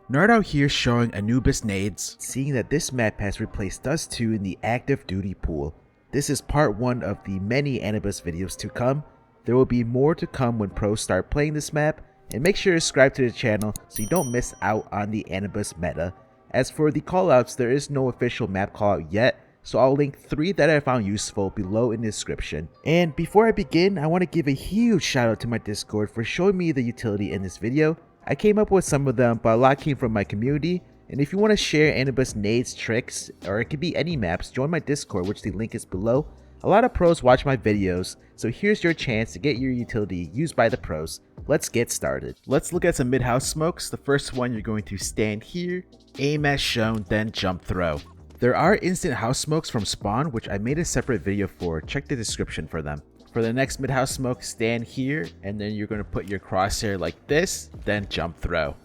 NartOutHere showing Anubis Nades, seeing that this map has replaced Dust 2 in the active duty pool. This is part 1 of the many Anubis videos to come. There will be more to come when pros start playing this map, and make sure to subscribe to the channel so you don't miss out on the Anubis meta. As for the callouts, there is no official map callout yet, so I'll link 3 that I found useful below in the description. And before I begin, I want to give a huge shout out to my Discord for showing me the utility in this video. I came up with some of them, but a lot came from my community. And if you want to share Anubis Nades tricks, or it could be any maps, join my Discord, which the link is below. A lot of pros watch my videos, so here's your chance to get your utility used by the pros. Let's get started. Let's look at some mid-house smokes. The first one, you're going to stand here, aim as shown, then jump throw. There are instant house smokes from spawn, which I made a separate video for. Check the description for them. For the next mid-house smoke, stand here, and then you're going to put your crosshair like this, then jump throw.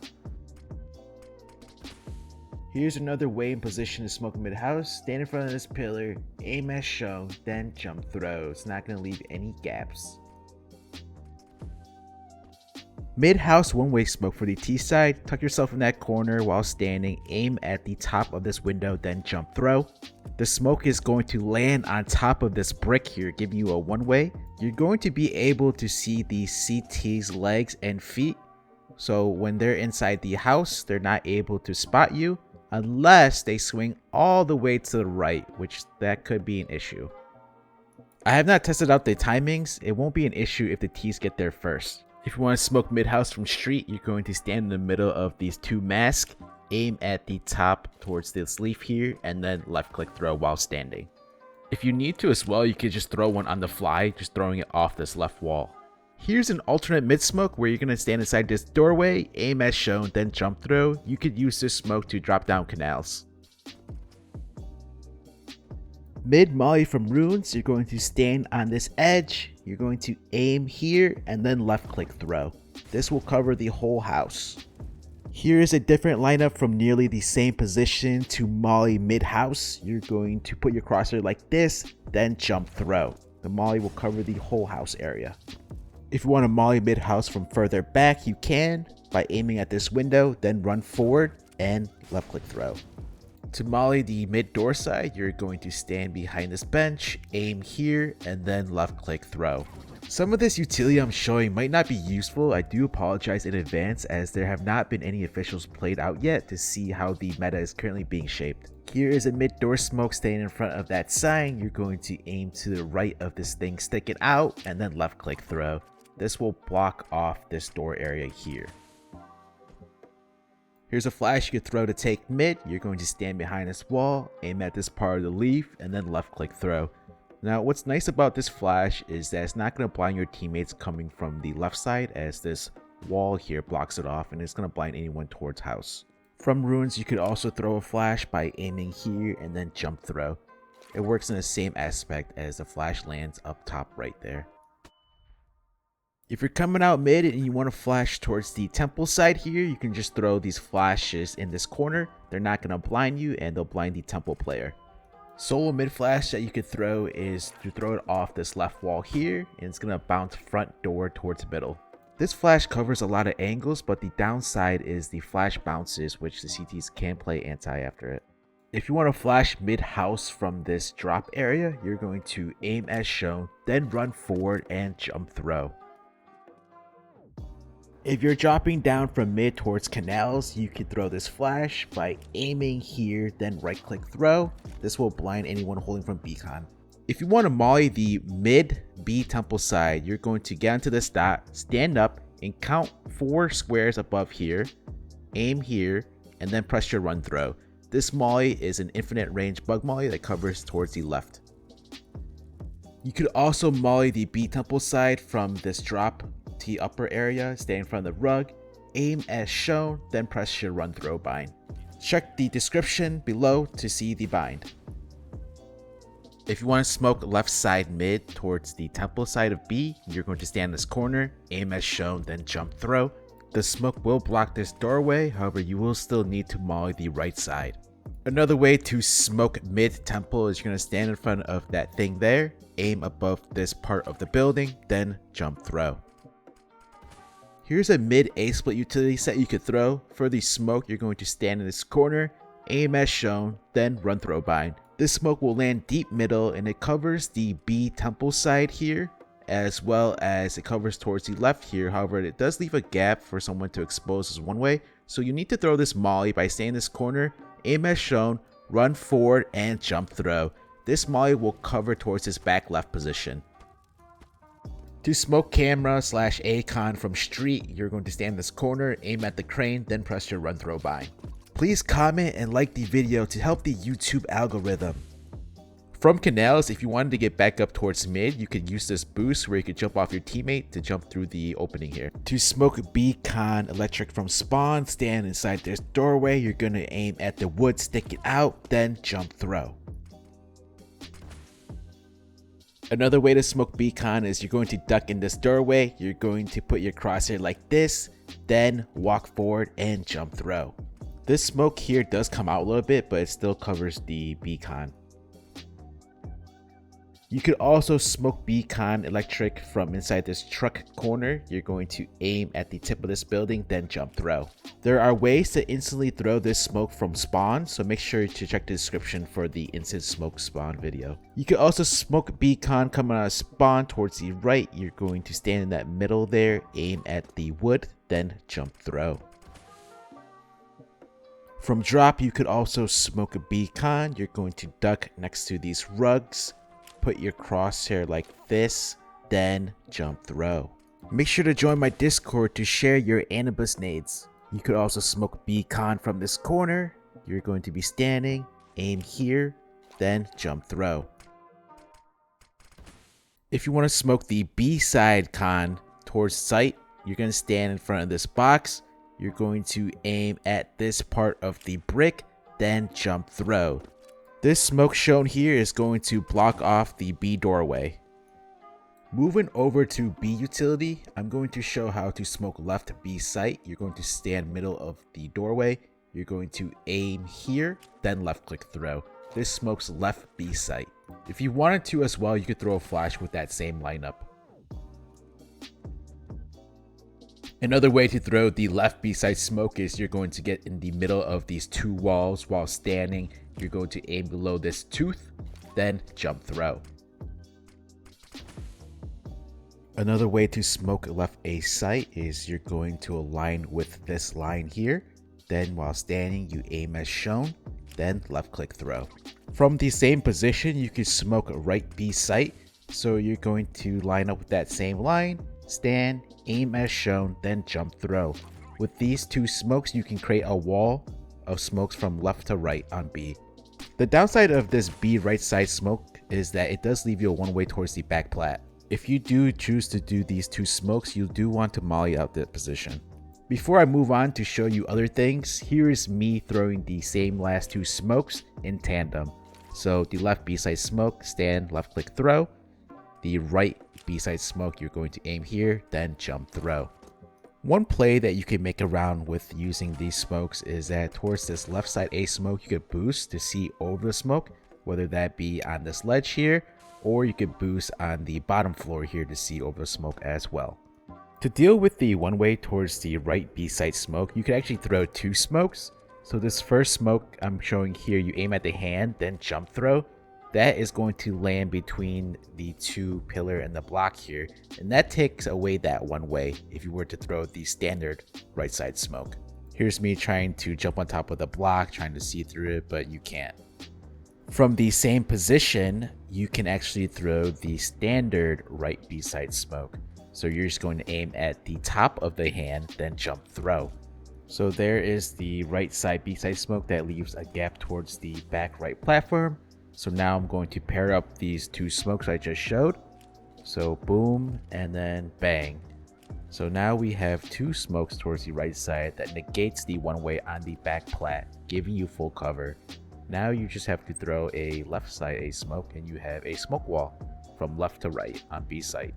Here's another way and position to smoke mid-house. Stand in front of this pillar, aim as shown, then jump throw. It's not going to leave any gaps. Mid-house one-way smoke for the T side. Tuck yourself in that corner while standing, aim at the top of this window, then jump throw. The smoke is going to land on top of this brick here, giving you a one-way. You're going to be able to see the CT's legs and feet. So when they're inside the house, they're not able to spot you unless they swing all the way to the right, which that could be an issue. I have not tested out the timings. It won't be an issue if the T's get there first. If you want to smoke mid-house from street, you're going to stand in the middle of these two masks, aim at the top towards this leaf here, and then left click throw while standing. If you need to as well, you could just throw one on the fly, just throwing it off this left wall. Here's an alternate mid smoke where you're going to stand inside this doorway, aim as shown, then jump throw. You could use this smoke to drop down canals. Mid molly from ruins, you're going to stand on this edge, you're going to aim here, and then left click throw. This will cover the whole house. Here is a different lineup from nearly the same position to molly mid house. You're going to put your crosshair like this, then jump throw. The molly will cover the whole house area. If you want to molly mid house from further back, you can by aiming at this window, then run forward and left click throw. To molly the mid door side, you're going to stand behind this bench, aim here, and then left click throw. Some of this utility I'm showing might not be useful. I do apologize in advance, as there have not been any officials played out yet to see how the meta is currently being shaped. Here is a mid door smoke staying in front of that sign. You're going to aim to the right of this thing sticking out, and then left click throw. This will block off this door area here. Here's a flash you could throw to take mid. You're going to stand behind this wall, aim at this part of the leaf, and then left click throw. Now what's nice about this flash is that it's not going to blind your teammates coming from the left side, as this wall here blocks it off, and it's going to blind anyone towards house. From ruins, you could also throw a flash by aiming here and then jump throw. It works in the same aspect as the flash lands up top right there. If you're coming out mid and you want to flash towards the temple side here, you can just throw these flashes in this corner. They're not going to blind you, and they'll blind the temple player. Solo mid flash that you could throw is to throw it off this left wall here, and it's going to bounce front door towards middle. This flash covers a lot of angles, but the downside is the flash bounces, which the CTs can play anti after it. If you want to flash mid-house from this drop area, you're going to aim as shown, then run forward and jump throw. If you're dropping down from mid towards canals, you can throw this flash by aiming here, then right click throw. This will blind anyone holding from beacon. If you want to molly the mid B temple side, you're going to get onto this dot, stand up, and count 4 squares above here, aim here, and then press your run throw. This molly is an infinite range bug molly that covers towards the left. You could also molly the B temple side from this drop T upper area, stay in front of the rug, aim as shown, then press your run throw bind. Check the description below to see the bind. If you want to smoke left side mid towards the temple side of B, you're going to stand in this corner, aim as shown, then jump throw. The smoke will block this doorway, however you will still need to molly the right side. Another way to smoke mid temple is you're going to stand in front of that thing there, aim above this part of the building, then jump throw. Here's a mid A split utility set you could throw. For the smoke, you're going to stand in this corner, aim as shown, then run throw bind. This smoke will land deep middle and it covers the B temple side here, as well as it covers towards the left here. However, it does leave a gap for someone to expose as one way. So you need to throw this molly by staying in this corner, aim as shown, run forward, and jump throw. This molly will cover towards his back left position. To smoke camera / ACON from street, you're going to stand in this corner, aim at the crane, then press your run throw bind. Please comment and like the video to help the YouTube algorithm. From Canals, if you wanted to get back up towards mid, you could use this boost where you could jump off your teammate to jump through the opening here. To smoke Beacon Electric from spawn, stand inside this doorway. You're going to aim at the wood, stick it out, then jump throw. Another way to smoke Beacon is you're going to duck in this doorway. You're going to put your crosshair like this, then walk forward and jump throw. This smoke here does come out a little bit, but it still covers the Beacon. You could also smoke Beacon Electric from inside this truck corner. You're going to aim at the tip of this building, then jump throw. There are ways to instantly throw this smoke from spawn, so make sure to check the description for the instant smoke spawn video. You could also smoke Beacon coming out of spawn towards the right. You're going to stand in that middle there, aim at the wood, then jump throw. From drop, you could also smoke a Beacon. You're going to duck next to these rugs, put your crosshair like this, then jump throw. Make sure to join my Discord to share your Anubis Nades. You could also smoke Beacon from this corner. You're going to be standing, aim here, then jump throw. If you want to smoke the B side con towards sight, you're going to stand in front of this box. You're going to aim at this part of the brick, then jump throw. This smoke shown here is going to block off the B doorway. Moving over to B utility, I'm going to show how to smoke left B site. You're going to stand middle of the doorway. You're going to aim here, then left click throw. This smokes left B site. If you wanted to as well, you could throw a flash with that same lineup. Another way to throw the left B side smoke is you're going to get in the middle of these two walls while standing. You're going to aim below this tooth, then jump throw. Another way to smoke left A site is you're going to align with this line here. Then while standing, you aim as shown, then left click throw. From the same position, you can smoke right B site. So you're going to line up with that same line, stand, aim as shown, then jump throw. With these two smokes, you can create a wall of smokes from left to right on B. The downside of this B right side smoke is that it does leave you a one way towards the back plat. If you do choose to do these two smokes, you do want to molly out that position. Before I move on to show you other things, here is me throwing the same last two smokes in tandem. So the left B side smoke, stand, left click throw. The right B side smoke, you're going to aim here, then jump throw. One play that you can make around with using these smokes is that towards this left side A smoke, you could boost to see over the smoke, whether that be on this ledge here, or you could boost on the bottom floor here to see over the smoke as well. To deal with the one way towards the right B side smoke, you could actually throw two smokes. So this first smoke I'm showing here, you aim at the hand, then jump throw. That is going to land between the two pillar and the block here, and that takes away that one way if you were to throw the standard right side smoke. Here's me trying to jump on top of the block, trying to see through it, but you can't. From the same position, you can actually throw the standard right B side smoke. So you're just going to aim at the top of the hand, then jump throw. So there is the right side B side smoke that leaves a gap towards the back right platform. So now I'm going to pair up these two smokes I just showed. So boom, and then bang. So now we have two smokes towards the right side that negates the one way on the back plat, giving you full cover. Now you just have to throw a left side A smoke and you have a smoke wall from left to right on B site.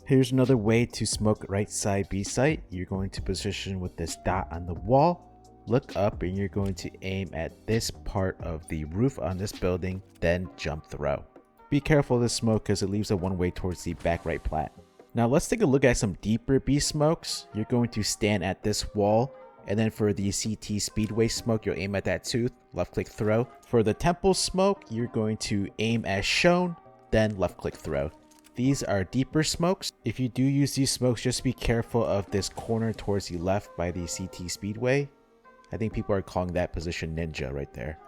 Here's another way to smoke right side B site. You're going to position with this dot on the wall. Look up and you're going to aim at this part of the roof on this building, then jump throw. Be careful of this smoke because it leaves a one way towards the back right plat. Now let's take a look at some deeper B smokes. You're going to stand at this wall, and then for the CT Speedway smoke, you'll aim at that tooth, left click throw. For the Temple Smoke, you're going to aim as shown, then left click throw. These are deeper smokes. If you do use these smokes, just be careful of this corner towards the left by the CT Speedway. I think people are calling that position ninja right there.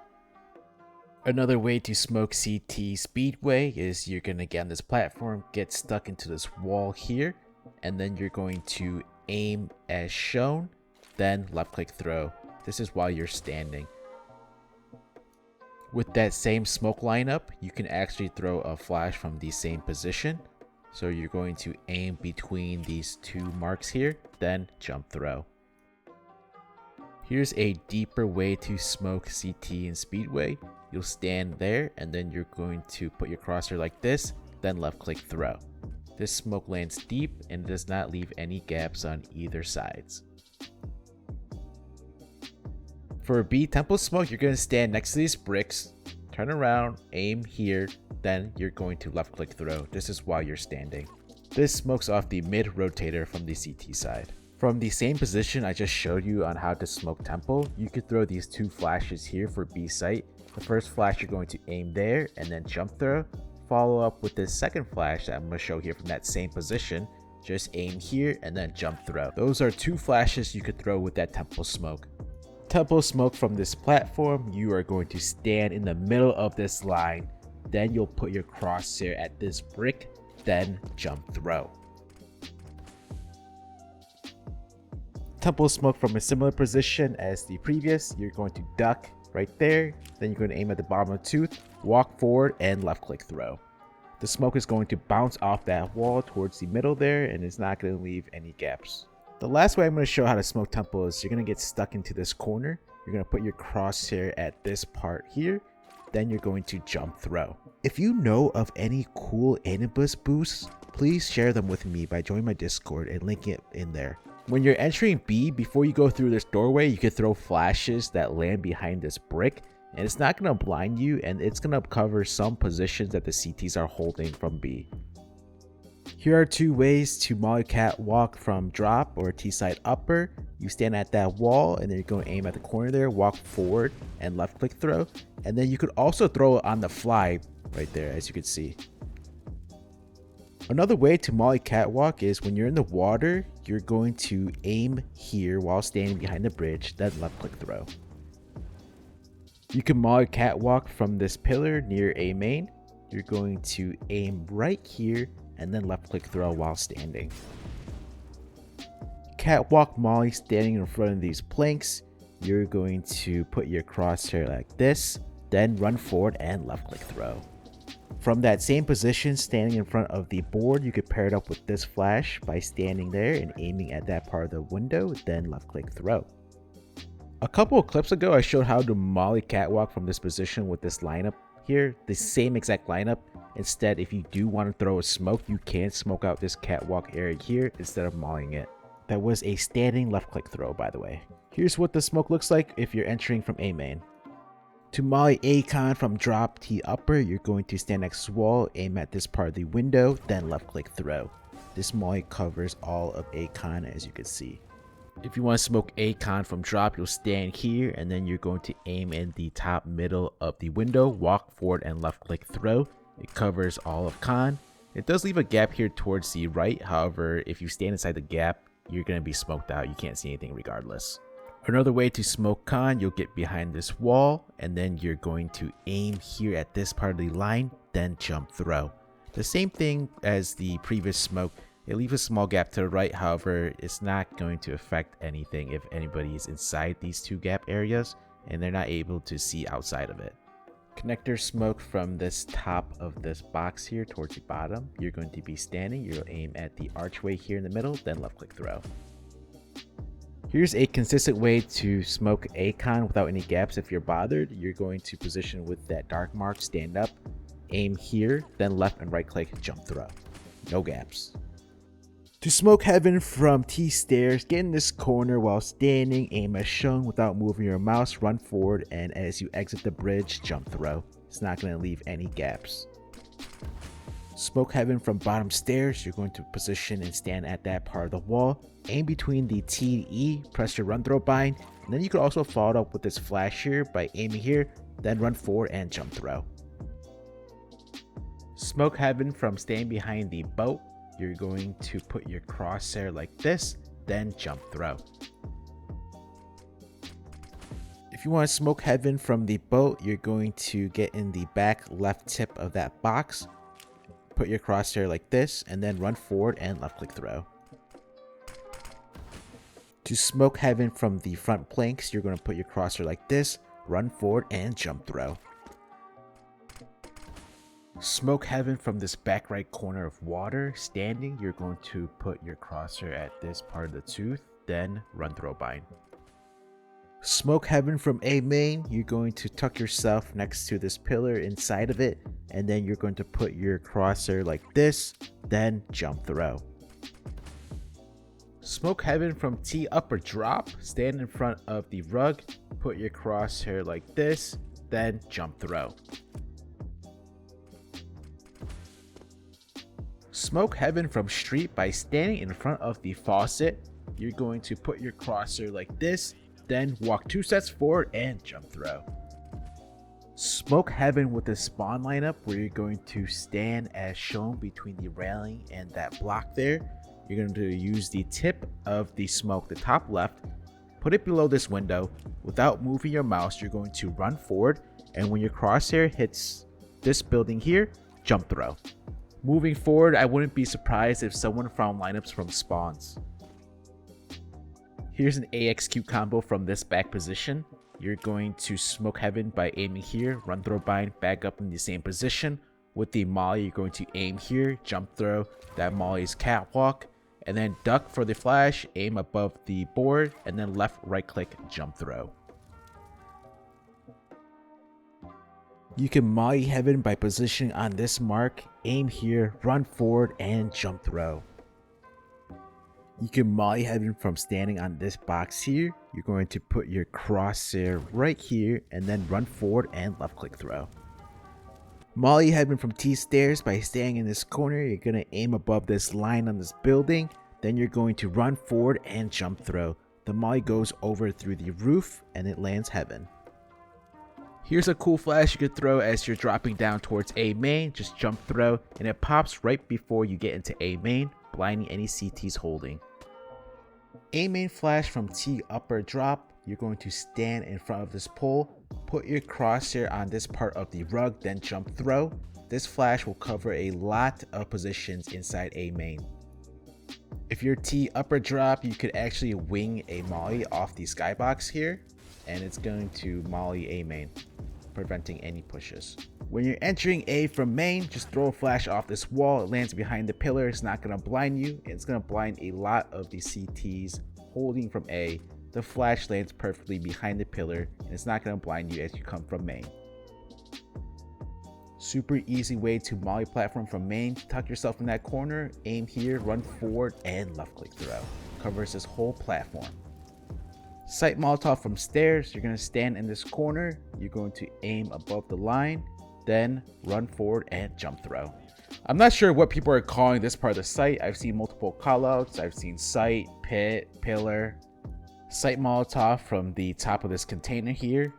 Another way to smoke CT Speedway is you're going to get on this platform, get stuck into this wall here, and then you're going to aim as shown, then left click throw. This is while you're standing. With that same smoke lineup, you can actually throw a flash from the same position. So you're going to aim between these two marks here, then jump throw. Here's a deeper way to smoke CT and Speedway. You'll stand there and then you're going to put your crosshair like this, then left click throw. This smoke lands deep and does not leave any gaps on either sides. For B Temple Smoke, you're going to stand next to these bricks, turn around, aim here, then you're going to left click throw. This is while you're standing. This smokes off the mid rotator from the CT side. From the same position I just showed you on how to smoke Temple, you could throw these two flashes here for B site. The first flash you're going to aim there and then jump throw. Follow up with this second flash that I'm going to show here from that same position. Just aim here and then jump throw. Those are two flashes you could throw with that Temple Smoke. Temple Smoke from this platform, you are going to stand in the middle of this line. Then you'll put your crosshair at this brick, then jump throw. Temple Smoke from a similar position as the previous, you're going to duck right there, then you're going to aim at the bottom of the tooth, walk forward, and left click throw. The smoke is going to bounce off that wall towards the middle there, and it's not going to leave any gaps. The last way I'm going to show how to smoke Temple is you're going to get stuck into this corner. You're going to put your crosshair at this part here, then you're going to jump throw. If you know of any cool Anubis boosts, please share them with me by joining my Discord and linking it in there. When you're entering B, before you go through this doorway, you can throw flashes that land behind this brick, and it's not going to blind you, and it's going to cover some positions that the CTs are holding from B. Here are two ways to molly catwalk from drop or T-side upper. You stand at that wall and then you're going to aim at the corner there, walk forward and left click throw. And then you could also throw it on the fly right there, as you can see. Another way to molly catwalk is when you're in the water, you're going to aim here while standing behind the bridge, then left click throw. You can molly catwalk from this pillar near A main. You're going to aim right here and then left click throw while standing. Catwalk molly standing in front of these planks, you're going to put your crosshair like this, then run forward and left click throw. From that same position, standing in front of the board, you could pair it up with this flash by standing there and aiming at that part of the window, then left click throw. A couple of clips ago, I showed how to molly catwalk from this position with this lineup here, the same exact lineup. Instead, if you do want to throw a smoke, you can smoke out this catwalk area here instead of mollying it. That was a standing left click throw, by the way. Here's what the smoke looks like if you're entering from A main. To molly A-con from drop T upper, you're going to stand next to wall, aim at this part of the window, then left click throw. This molly covers all of A-con, as you can see. If you want to smoke A-con from drop, you'll stand here and then you're going to aim in the top middle of the window, walk forward and left click throw. It covers all of con. It does leave a gap here towards the right. However, if you stand inside the gap, you're going to be smoked out. You can't see anything regardless. Another way to smoke con, you'll get behind this wall and then you're going to aim here at this part of the line, then jump throw. The same thing as the previous smoke. It leaves a small gap to the right. However, it's not going to affect anything if anybody is inside these two gap areas and they're not able to see outside of it. Connector smoke from this top of this box here towards the bottom. You're going to be standing. You'll aim at the archway here in the middle, then left click throw. Here's a consistent way to smoke A-con without any gaps if you're bothered. You're going to position with that dark mark, stand up, aim here, then left and right click, jump throw. No gaps. To smoke Heaven from T stairs, get in this corner while standing, aim as shown without moving your mouse, run forward, and as you exit the bridge, jump throw. It's not going to leave any gaps. Smoke Heaven from bottom stairs, you're going to position and stand at that part of the wall. Aim between the T and E, press your run throw bind, and then you can also follow it up with this flash here by aiming here, then run forward and jump throw. Smoke Heaven from standing behind the boat, you're going to put your crosshair like this, then jump throw. If you want to Smoke Heaven from the boat, you're going to get in the back left tip of that box, put your crosshair like this, and then run forward and left click throw. To Smoke Heaven from the front planks, you're going to put your crosshair like this, run forward and jump throw. Smoke Heaven from this back right corner of water, standing, you're going to put your crosshair at this part of the tooth, then run throw bind. Smoke Heaven from A main, you're going to tuck yourself next to this pillar inside of it, and then you're going to put your crosshair like this, then jump throw. Smoke Heaven from T upper drop, stand in front of the rug, put your crosshair like this, then jump throw. Smoke Heaven from street by standing in front of the faucet, you're going to put your crosshair like this, then walk 2 steps forward and jump throw. Smoke Heaven with the spawn lineup where you're going to stand as shown between the railing and that block there. You're going to use the tip of the smoke, the top left, put it below this window. Without moving your mouse, you're going to run forward, and when your crosshair hits this building here, jump throw. Moving forward, I wouldn't be surprised if someone found lineups from spawns. Here's an Execute combo from this back position. You're going to Smoke Heaven by aiming here, run throw bind, back up in the same position. With the molly, you're going to aim here, jump throw, that molly's catwalk, and then duck for the flash, aim above the board, and then left right click, jump throw. You can molly Heaven by positioning on this mark, aim here, run forward, and jump throw. You can molly Heaven from standing on this box here. You're going to put your crosshair right here and then run forward and left click throw. Molly Heaven from T stairs by staying in this corner. You're going to aim above this line on this building. Then you're going to run forward and jump throw. The molly goes over through the roof and it lands Heaven. Here's a cool flash you could throw as you're dropping down towards A main. Just jump throw and it pops right before you get into A main, blinding any CTs holding. A main flash from T upper drop, you're going to stand in front of this pole, put your crosshair on this part of the rug, then jump throw. This flash will cover a lot of positions inside A main. If you're T upper drop, you could actually wing a molly off the skybox here, and it's going to molly A main, preventing any pushes. When you're entering A from main, just throw a flash off this wall. It lands behind the pillar. It's not going to blind you. It's going to blind a lot of the CTs holding from A. The flash lands perfectly behind the pillar, and it's not going to blind you as you come from main. Super easy way to molly platform from main. Tuck yourself in that corner, aim here, run forward, and left click throw. Covers this whole platform. Sight Molotov from stairs, you're going to stand in this corner. You're going to aim above the line, then run forward and jump throw. I'm not sure what people are calling this part of the site. I've seen multiple callouts. I've seen sight, pit, pillar. Sight Molotov from the top of this container here.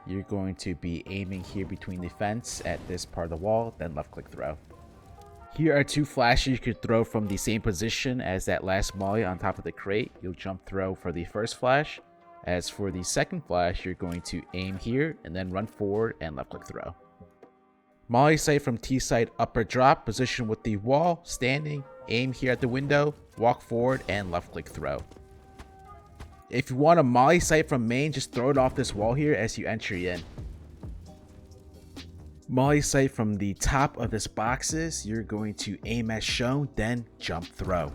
You're going to be aiming here between the fence at this part of the wall, then left click throw. Here are 2 flashes you could throw from the same position as that last molly on top of the crate. You'll jump throw for the first flash. As for the second flash, you're going to aim here and then run forward and left click throw. Molly sight from T side upper drop, position with the wall, standing, aim here at the window, walk forward and left click throw. If you want a molly sight from main, just throw it off this wall here as you enter in. Molly sight from the top of this boxes, you're going to aim as shown, then jump throw.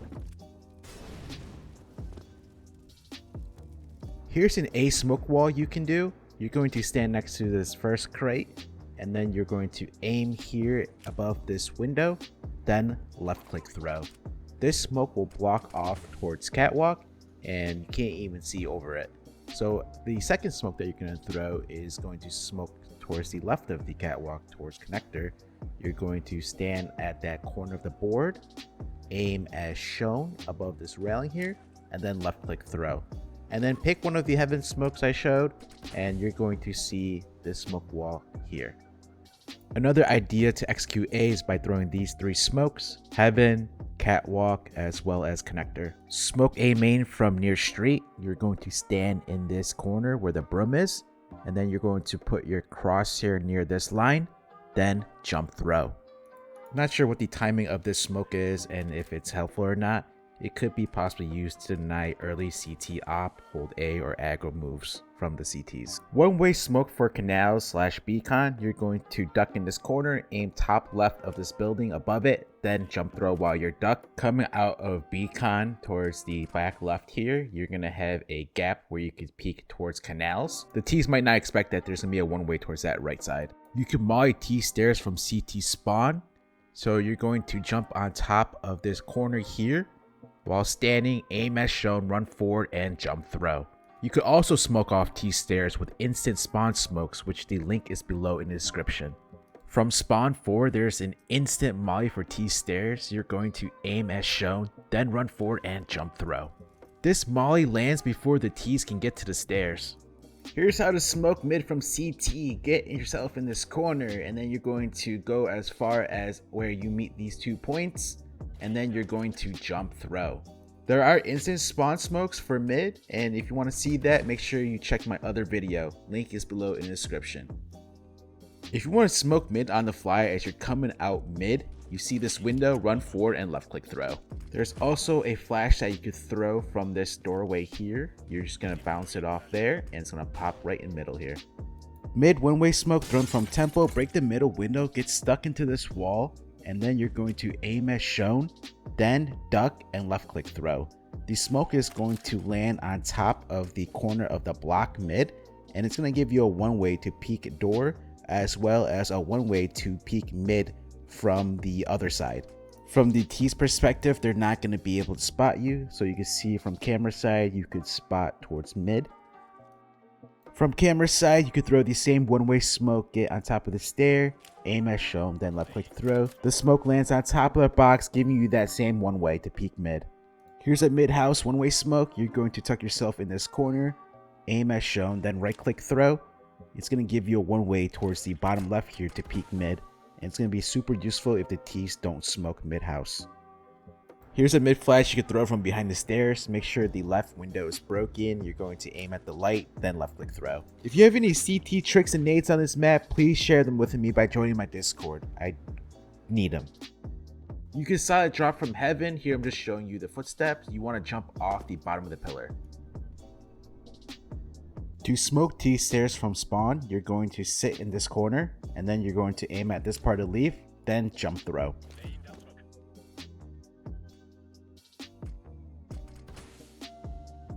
Here's an A smoke wall you can do. You're going to stand next to this first crate, and then you're going to aim here above this window, then left click throw. This smoke will block off towards Catwalk, and you can't even see over it. So the second smoke that you're going to throw is going to smoke towards the left of the catwalk, towards connector. You're going to stand at that corner of the board, aim as shown above this railing here, and then left click throw. And then pick one of the Heaven smokes I showed, and you're going to see this smoke wall here. Another idea to execute A is by throwing these three smokes: Heaven, Catwalk, as well as connector. Smoke A main from near street. You're going to stand in this corner where the broom is, and then you're going to put your crosshair near this line, then jump throw. Not sure what the timing of this smoke is and if it's helpful or not. It could be possibly used to deny early CT op, hold A, or aggro moves from the CTs. One-way smoke for Canal / beacon. You're going to duck in this corner, aim top left of this building above it, then jump throw while you're ducked. Coming out of beacon towards the back left here, you're going to have a gap where you can peek towards canals. The T's might not expect that there's going to be a one-way towards that right side. You can molly T stairs from CT spawn. So you're going to jump on top of this corner here. While standing, aim as shown, run forward, and jump throw. You could also smoke off T stairs with instant spawn smokes, which the link is below in the description. From spawn forward, there's an instant molly for T stairs. You're going to aim as shown, then run forward and jump throw. This molly lands before the T's can get to the stairs. Here's how to smoke mid from CT. Get yourself in this corner, and then you're going to go as far as where you meet these 2 points. And then you're going to jump throw. There are instant spawn smokes for mid, and if you want to see that, make sure you check my other video. Link is below in the description. If you want to smoke mid on the fly as you're coming out mid, you see this window, run forward and left click throw. There's also a flash that you could throw from this doorway here. You're just going to bounce it off there, and it's going to pop right in the middle here. Mid one-way smoke thrown from Temple, break the middle window, get stuck into this wall, and then you're going to aim as shown, then duck and left click throw. The smoke is going to land on top of the corner of the block mid, and it's going to give you a one-way to peek door, as well as a one-way to peek mid from the other side. From the T's perspective, they're not going to be able to spot you, so you can see from camera side you could spot towards mid. From camera side, you could throw the same one-way smoke, get on top of the stair, aim as shown, then left click throw. The smoke lands on top of the box, giving you that same one-way to peek mid. Here's a mid-house one-way smoke. You're going to tuck yourself in this corner, aim as shown, then right click throw. It's going to give you a one-way towards the bottom left here to peek mid, and it's going to be super useful if the T's don't smoke mid-house. Here's a mid flash you can throw from behind the stairs. Make sure the left window is broken. You're going to aim at the light, then left click throw. If you have any CT tricks and nades on this map, please share them with me by joining my Discord. I need them. You can solid drop from Heaven. Here I'm just showing you the footsteps. You want to jump off the bottom of the pillar. To smoke T stairs from spawn, you're going to sit in this corner, and then you're going to aim at this part of the leaf, then jump throw.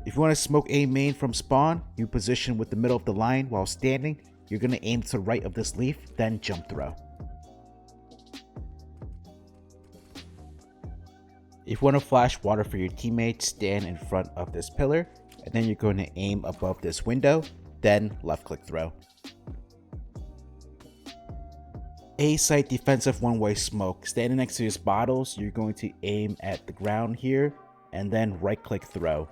If you want to smoke A main from spawn, you position with the middle of the line while standing. You're going to aim to the right of this leaf, then jump throw. If you want to flash water for your teammates, stand in front of this pillar, and then you're going to aim above this window, then left click throw. A site defensive one-way smoke. Standing next to these bottles, you're going to aim at the ground here, and then right click throw.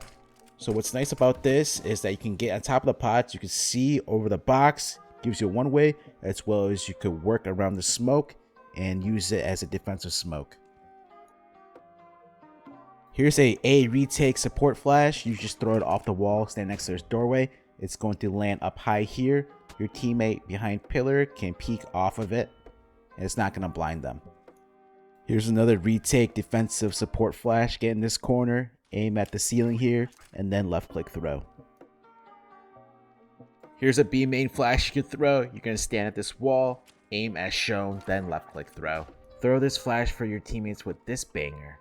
So what's nice about this is that you can get on top of the pots, you can see over the box, gives you a one-way, as well as you could work around the smoke and use it as a defensive smoke. Here's a retake support flash. You just throw it off the wall, stand next to this doorway. It's going to land up high here. Your teammate behind pillar can peek off of it, and it's not going to blind them. Here's another retake defensive support flash. Get in this corner, aim at the ceiling here, and then left click throw. Here's a B main flash you can throw. You're going to stand at this wall, aim as shown, then left click throw. Throw this flash for your teammates with this banger.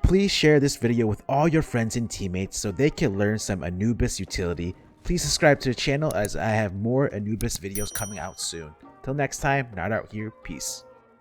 Please share this video with all your friends and teammates so they can learn some Anubis utility. Please subscribe to the channel as I have more Anubis videos coming out soon. Till next time, NartOutHere, peace.